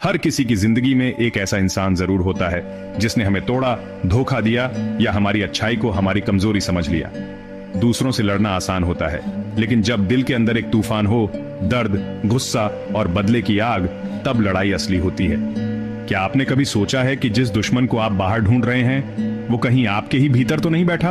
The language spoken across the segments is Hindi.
हर किसी की जिंदगी में एक ऐसा इंसान जरूर होता है जिसने हमें तोड़ा, धोखा दिया या हमारी अच्छाई को हमारी कमजोरी समझ लिया। दूसरों से लड़ना आसान होता है, लेकिन जब दिल के अंदर एक तूफान हो, दर्द, गुस्सा और बदले की आग, तब लड़ाई असली होती है। क्या आपने कभी सोचा है कि जिस दुश्मन को आप बाहर ढूंढ रहे हैं वो कहीं आपके ही भीतर तो नहीं बैठा?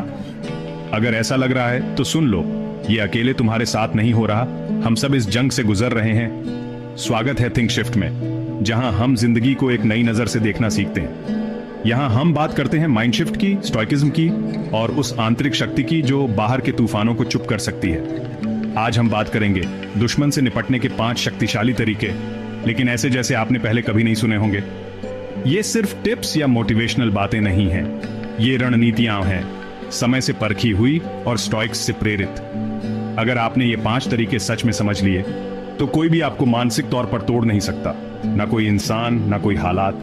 अगर ऐसा लग रहा है तो सुन लो, ये अकेले तुम्हारे साथ नहीं हो रहा, हम सब इस जंग से गुजर रहे हैं। स्वागत है थिंक शिफ्ट में, जहां हम जिंदगी को एक नई नजर से देखना सीखते हैं। यहां हम बात करते हैं माइंड शिफ्ट की, स्टोइकिज्म की और उस आंतरिक शक्ति की जो बाहर के तूफानों को चुप कर सकती है। आज हम बात करेंगे दुश्मन से निपटने के 5 शक्तिशाली तरीके, लेकिन ऐसे जैसे आपने पहले कभी नहीं सुने होंगे। ये सिर्फ टिप्स या मोटिवेशनल बातें नहीं हैं, ये रणनीतियां हैं, समय से परखी हुई और स्टोइक्स से प्रेरित। अगर आपने ये 5 तरीके सच में समझ लिए तो कोई भी आपको मानसिक तौर पर तोड़ नहीं सकता, ना कोई इंसान, ना कोई हालात।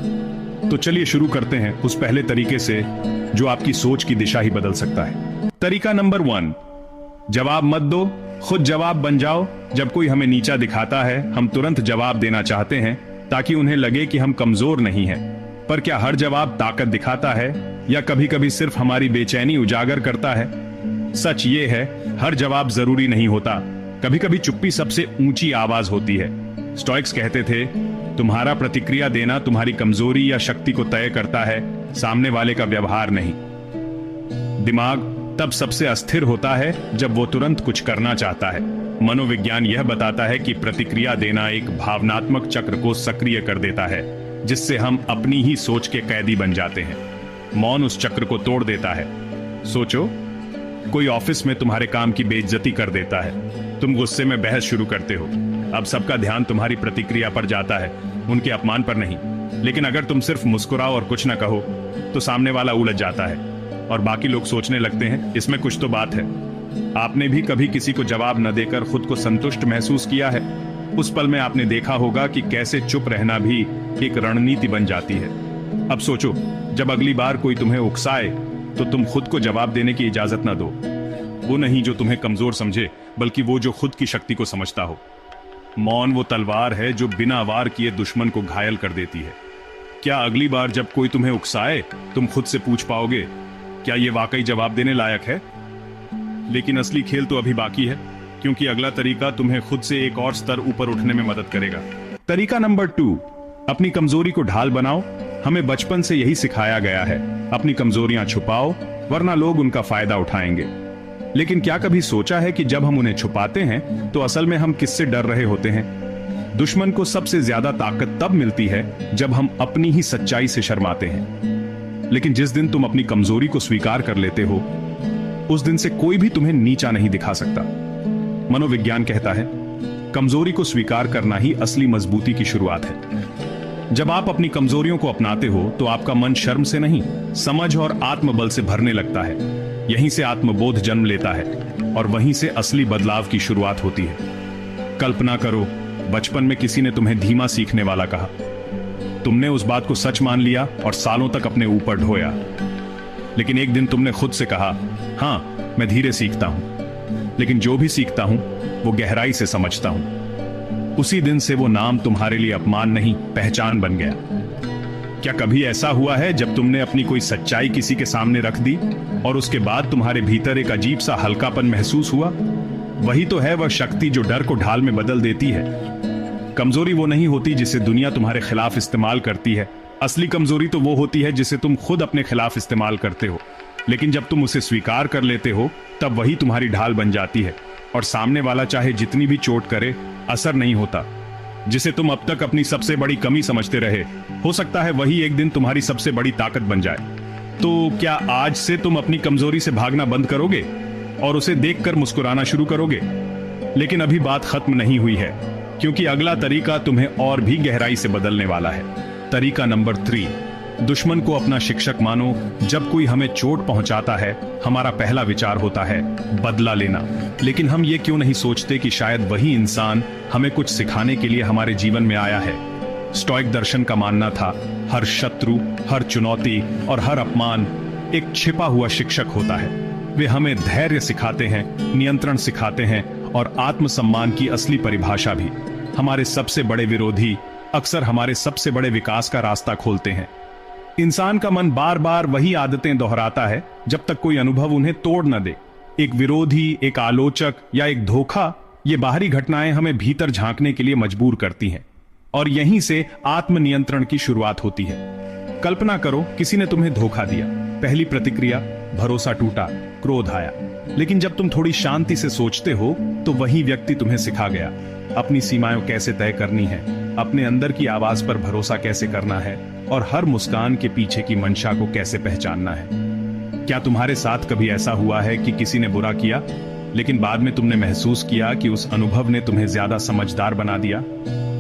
तो चलिए शुरू करते हैं उस पहले तरीके से जो आपकी सोच की दिशा ही बदल सकता है। तरीका नंबर 1, जवाब मत दो, खुद जवाब बन जाओ। जब कोई हमें नीचा दिखाता है, हम तुरंत जवाब देना चाहते हैं ताकि उन्हें लगे कि हम कमजोर नहीं हैं। पर क्या हर जवाब ताकत दिखाता है या कभी कभी सिर्फ हमारी बेचैनी उजागर करता है? सच ये है, हर जवाब जरूरी नहीं होता। कभी कभी चुप्पी सबसे ऊंची आवाज होती है। स्टोइक्स कहते थे, तुम्हारा प्रतिक्रिया देना तुम्हारी कमजोरी या शक्ति को तय करता है, सामने वाले का व्यवहार नहीं। दिमाग तब सबसे अस्थिर होता है जब वो तुरंत कुछ करना चाहता है। मनोविज्ञान यह बताता है कि प्रतिक्रिया देना एक भावनात्मक चक्र को सक्रिय कर देता है, जिससे हम अपनी ही सोच के कैदी बन जाते हैं। मौन उस चक्र को तोड़ देता है। सोचो, कोई ऑफिस में तुम्हारे काम की बेइज्जती कर देता है, तुम गुस्से में बहस शुरू करते हो। अब सबका ध्यान तुम्हारी प्रतिक्रिया पर जाता है, उनके अपमान पर नहीं। लेकिन अगर तुम सिर्फ मुस्कुराओ और कुछ न कहो तो सामने वाला उलझ जाता है और बाकी लोग सोचने लगते हैं इसमें कुछ तो बात है। आपने भी कभी किसी को जवाब न देकर खुद को संतुष्ट महसूस किया है? उस पल में आपने देखा होगा कि कैसे चुप रहना भी एक रणनीति बन जाती है। अब सोचो, जब अगली बार कोई तुम्हें उकसाए तो तुम खुद को जवाब देने की इजाजत न दो। वो नहीं जो तुम्हें कमजोर समझे, बल्कि वो जो खुद की शक्ति को समझता हो। मौन वो तलवार है जो बिना वार किए दुश्मन को घायल कर देती है। क्या अगली बार जब कोई तुम्हें उकसाए तुम खुद से पूछ पाओगे, क्या ये वाकई जवाब देने लायक है? लेकिन असली खेल तो अभी बाकी है, क्योंकि अगला तरीका तुम्हें खुद से एक और स्तर ऊपर उठने में मदद करेगा। तरीका नंबर 2, अपनी कमजोरी को ढाल बनाओ। हमें बचपन से यही सिखाया गया है, अपनी कमजोरियां छुपाओ वरना लोग उनका फायदा उठाएंगे। लेकिन क्या कभी सोचा है कि जब हम उन्हें छुपाते हैं तो असल में हम किससे डर रहे होते हैं? दुश्मन को सबसे ज्यादा ताकत तब मिलती है जब हम अपनी ही सच्चाई से शर्माते हैं। लेकिन जिस दिन तुम अपनी कमजोरी को स्वीकार कर लेते हो, उस दिन से कोई भी तुम्हें नीचा नहीं दिखा सकता। मनोविज्ञान कहता है, कमजोरी को स्वीकार करना ही असली मजबूती की शुरुआत है। जब आप अपनी कमजोरियों को अपनाते हो तो आपका मन शर्म से नहीं, समझ और आत्मबल से भरने लगता है। यहीं से आत्मबोध जन्म लेता है और वहीं से असली बदलाव की शुरुआत होती है। कल्पना करो, बचपन में किसी ने तुम्हें धीमा सीखने वाला कहा। तुमने उस बात को सच मान लिया और सालों तक अपने ऊपर ढोया। लेकिन एक दिन तुमने खुद से कहा, हाँ मैं धीरे सीखता हूं, लेकिन जो भी सीखता हूं वो गहराई से समझता हूं। उसी दिन से वो नाम तुम्हारे लिए अपमान नहीं, पहचान बन गया। क्या कभी ऐसा हुआ है जब तुमने अपनी कोई सच्चाई किसी के सामने रख दी और उसके बाद तुम्हारे भीतर एक अजीब सा हल्कापन महसूस हुआ? वही तो है वह शक्ति जो डर को ढाल में बदल देती है। कमजोरी वो नहीं होती जिसे दुनिया तुम्हारे खिलाफ इस्तेमाल करती है। असली कमजोरी तो वो होती है जिसे तुम खुद अपने खिलाफ इस्तेमाल करते हो। लेकिन जब तुम उसे स्वीकार कर लेते हो, तब वही तुम्हारी ढाल बन जाती है और सामने वाला चाहे जितनी भी चोट करे, असर नहीं होता। जिसे तुम अब तक अपनी सबसे बड़ी कमी समझते रहे, हो सकता है वही एक दिन तुम्हारी सबसे बड़ी ताकत बन जाए। तो क्या आज से तुम अपनी कमजोरी से भागना बंद करोगे और उसे देखकर मुस्कुराना शुरू करोगे? लेकिन अभी बात खत्म नहीं हुई है, क्योंकि अगला तरीका तुम्हें और भी गहराई से बदलने वाला है। तरीका नंबर 3, दुश्मन को अपना शिक्षक मानो। जब कोई हमें चोट पहुंचाता है, हमारा पहला विचार होता है बदला लेना। लेकिन हम ये क्यों नहीं सोचते कि शायद वही इंसान हमें कुछ सिखाने के लिए हमारे जीवन में आया है? स्टोइक दर्शन का मानना था, हर शत्रु, हर चुनौती और हर अपमान एक छिपा हुआ शिक्षक होता है। वे हमें धैर्य सिखाते हैं, नियंत्रण सिखाते हैं और आत्मसम्मान की असली परिभाषा भी। हमारे सबसे बड़े विरोधी अक्सर हमारे सबसे बड़े विकास का रास्ता खोलते हैं। इंसान का मन बार बार वही आदतें दोहराता है जब तक कोई अनुभव उन्हें तोड़ न दे। एक विरोधी, एक आलोचक या एक धोखा, ये बाहरी घटनाएं हमें भीतर झांकने के लिए मजबूर करती हैं और यहीं से आत्मनियंत्रण की शुरुआत होती है। कल्पना करो, किसी ने तुम्हें धोखा दिया। पहली प्रतिक्रिया, भरोसा टूटा, क्रोध आया। लेकिन जब तुम थोड़ी शांति से सोचते हो तो वही व्यक्ति तुम्हें सिखा गया अपनी सीमाएं कैसे तय करनी है, अपने अंदर की आवाज पर भरोसा कैसे करना है और हर मुस्कान के पीछे की मंशा को कैसे पहचानना है। क्या तुम्हारे साथ कभी ऐसा हुआ है कि किसी ने बुरा किया लेकिन बाद में तुमने महसूस किया कि उस अनुभव ने तुम्हें ज्यादा समझदार बना दिया?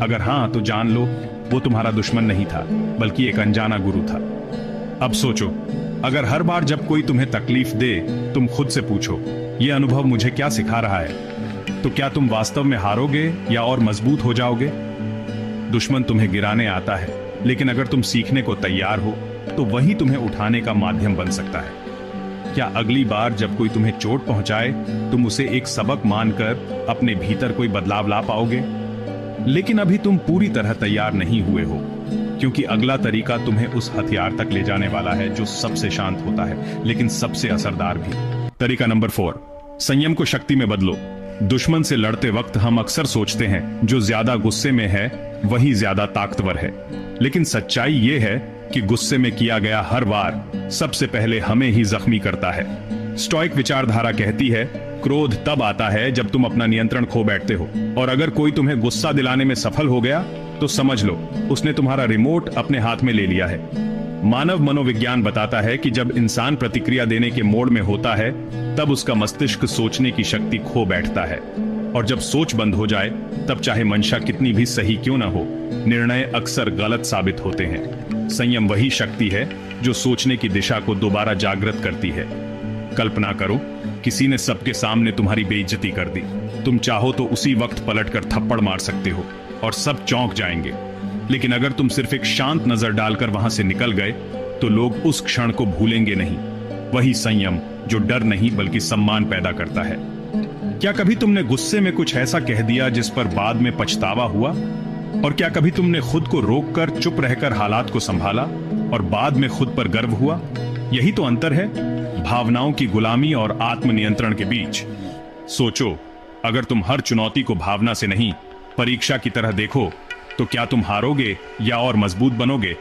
अगर हां, तो जान लो वो तुम्हारा दुश्मन नहीं था, बल्कि एक अनजाना गुरु था। अब सोचो, अगर हर बार जब कोई तुम्हें तकलीफ दे तुम खुद से पूछो, यह अनुभव मुझे क्या सिखा रहा है, तो क्या तुम वास्तव में हारोगे या और मजबूत हो जाओगे? दुश्मन तुम्हें गिराने आता है, लेकिन अगर तुम सीखने को तैयार हो तो वही तुम्हें उठाने का माध्यम बन सकता है। क्या अगली बार जब कोई तुम्हें चोट पहुंचाए तुम उसे एक सबक मानकर अपने भीतर कोई बदलाव ला पाओगे? लेकिन अभी तुम पूरी तरह तैयार नहीं हुए हो, क्योंकि अगला तरीका तुम्हें उस हथियार तक ले जाने वाला है जो सबसे शांत होता है लेकिन सबसे असरदार भी। तरीका नंबर 4, संयम को शक्ति में बदलो। दुश्मन से लड़ते वक्त हम अक्सर सोचते हैं जो ज्यादा गुस्से में है वही ज्यादा ताकतवर है, लेकिन सच्चाई ये है कि गुस्से में किया गया हर वार सबसे पहले हमें ही जख्मी करता है। स्टोइक विचारधारा कहती है, क्रोध तब आता है जब तुम अपना नियंत्रण खो बैठते हो, और अगर कोई तुम्हें गुस्सा दिलाने में सफल हो गया तो समझ लो उसने तुम्हारा रिमोट अपने हाथ में ले लिया है। मानव मनोविज्ञान बताता है कि जब इंसान प्रतिक्रिया देने के मोड में होता है तब उसका मस्तिष्क सोचने की शक्ति खो बैठता है, और जब सोच बंद हो जाए तब चाहे मंशा कितनी भी सही क्यों ना हो, निर्णय अक्सर गलत साबित होते हैं। संयम वही शक्ति है जो सोचने की दिशा को दोबारा जागृत करती है। कल्पना करो, किसी ने सबके सामने तुम्हारी बेइज्जती कर दी। तुम चाहो तो उसी वक्त पलटकर थप्पड़ मार सकते हो और सब चौंक जाएंगे, लेकिन अगर तुम सिर्फ एक शांत नजर डालकर वहां से निकल गए तो लोग उस क्षण को भूलेंगे नहीं। वही संयम जो डर नहीं बल्कि सम्मान पैदा करता है। क्या कभी तुमने गुस्से में कुछ ऐसा कह दिया जिस पर बाद में पछतावा हुआ? और क्या कभी तुमने खुद को रोककर चुप रहकर हालात को संभाला और बाद में खुद पर गर्व हुआ? यही तो अंतर है भावनाओं की गुलामी और आत्मनियंत्रण के बीच। सोचो, अगर तुम हर चुनौती को भावना से नहीं परीक्षा की तरह देखो तो क्या तुम हारोगे या और मजबूत बनोगे?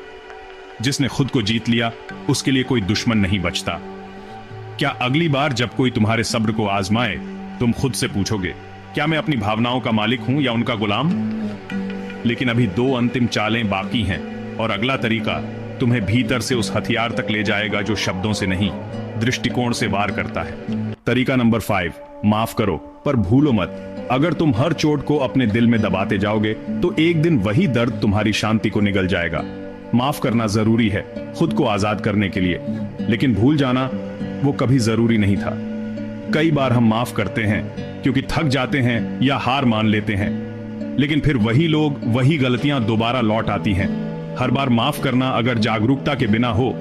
जिसने खुद को जीत लिया उसके लिए कोई दुश्मन नहीं बचता। क्या अगली बार जब कोई तुम्हारे सब्र को आजमाए तुम खुद से पूछोगे, क्या मैं अपनी भावनाओं का मालिक हूं या उनका गुलाम? लेकिन अभी 2 अंतिम चालें बाकी हैं, और अगला तरीका तुम्हें भीतर से उस हथियार तक ले जाएगा जो शब्दों से नहीं, दृष्टिकोण से वार करता है। तरीका नंबर 5, माफ करो पर भूलो मत। अगर तुम हर चोट को अपने दिल में दबाते जाओगे तो एक दिन वही दर्द तुम्हारी शांति को निगल जाएगा। माफ करना जरूरी है खुद को आजाद करने के लिए, लेकिन भूल जाना वो कभी जरूरी नहीं था। कई बार हम माफ करते हैं क्योंकि थक जाते हैं या हार मान लेते हैं, लेकिन फिर वही लोग, वही गलतियां दोबारा लौट आती हैं। हर बार माफ करना अगर जागरूकता के बिना हो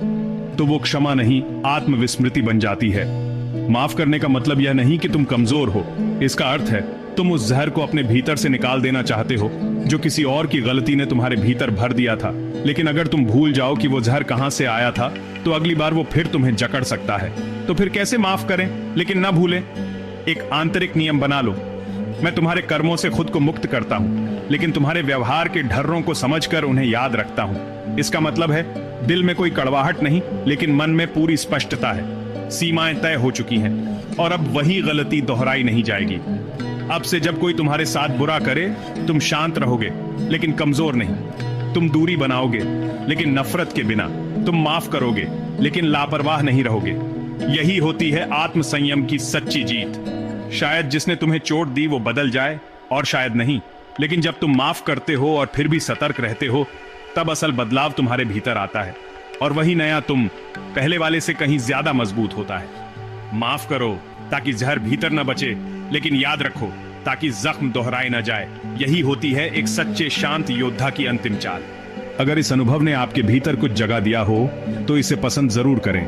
तो वो क्षमा नहीं, आत्मविस्मृति बन जाती है। माफ करने का मतलब यह नहीं कि तुम कमजोर हो, इसका अर्थ है तुम उस जहर को अपने भीतर से निकाल देना चाहते हो जो किसी और की गलती ने तुम्हारे भीतर भर दिया था। लेकिन अगर तुम भूल जाओ कि वो जहर कहां से आया था तो अगली बार वो फिर तुम्हें जकड़ सकता है। तो फिर कैसे माफ करें लेकिन ना भूलें? एक आंतरिक नियम बना लो, मैं तुम्हारे कर्मों से खुद को मुक्त करता हूं, लेकिन तुम्हारे व्यवहार के ढर्रों को समझकर उन्हें याद रखता हूं। इसका मतलब है दिल में कोई कड़वाहट नहीं, लेकिन मन में पूरी स्पष्टता है। सीमाएं तय हो चुकी हैं और अब वही गलती दोहराई नहीं जाएगी। अब से जब कोई तुम्हारे साथ बुरा करे तुम शांत रहोगे लेकिन कमजोर नहीं। तुम दूरी बनाओगे लेकिन नफरत के बिना। तुम माफ करोगे लेकिन लापरवाह नहीं रहोगे। यही होती है आत्मसंयम की सच्ची जीत। शायद जिसने तुम्हें चोट दी वो बदल जाए और शायद नहीं, लेकिन जब तुम माफ करते हो और फिर भी सतर्क रहते हो तब असल बदलाव तुम्हारे भीतर आता है, और वही नया तुम पहले वाले से कहीं ज्यादा मजबूत होता है। माफ करो ताकि जहर भीतर न बचे, लेकिन याद रखो ताकि जख्म दोहराए न जाए। यही होती है एक सच्चे शांत योद्धा की अंतिम चाल। अगर इस अनुभव ने आपके भीतर कुछ जगह दिया हो तो इसे पसंद जरूर करें।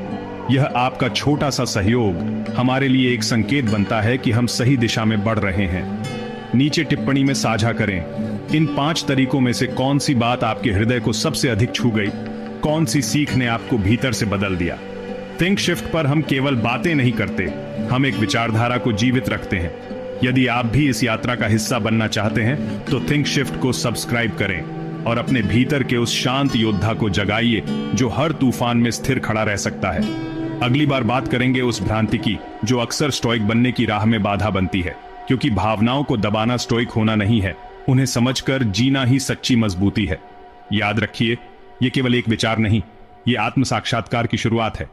यह आपका छोटा सा सहयोग हमारे लिए एक संकेत बनता है कि हम सही दिशा में बढ़ रहे हैं। नीचे टिप्पणी में साझा करें इन 5 तरीकों में से कौन सी बात आपके हृदय को सबसे अधिक छू गई? कौन सी सीख ने आपको भीतर से बदल दिया? थिंक शिफ्ट पर हम केवल बातें नहीं करते, हम एक विचारधारा को जीवित रखते हैं। यदि आप भी इस यात्रा का हिस्सा बनना चाहते हैं तो थिंक शिफ्ट को सब्सक्राइब करें और अपने भीतर के उस शांत योद्धा को जगाइए जो हर तूफान में स्थिर खड़ा रह सकता है। अगली बार बात करेंगे उस भ्रांति की जो अक्सर स्टोइक बनने की राह में बाधा बनती है, क्योंकि भावनाओं को दबाना स्टोइक होना नहीं है, उन्हें समझकर जीना ही सच्ची मजबूती है। याद रखिए, ये केवल एक विचार नहीं, ये आत्म साक्षात्कार की शुरुआत है।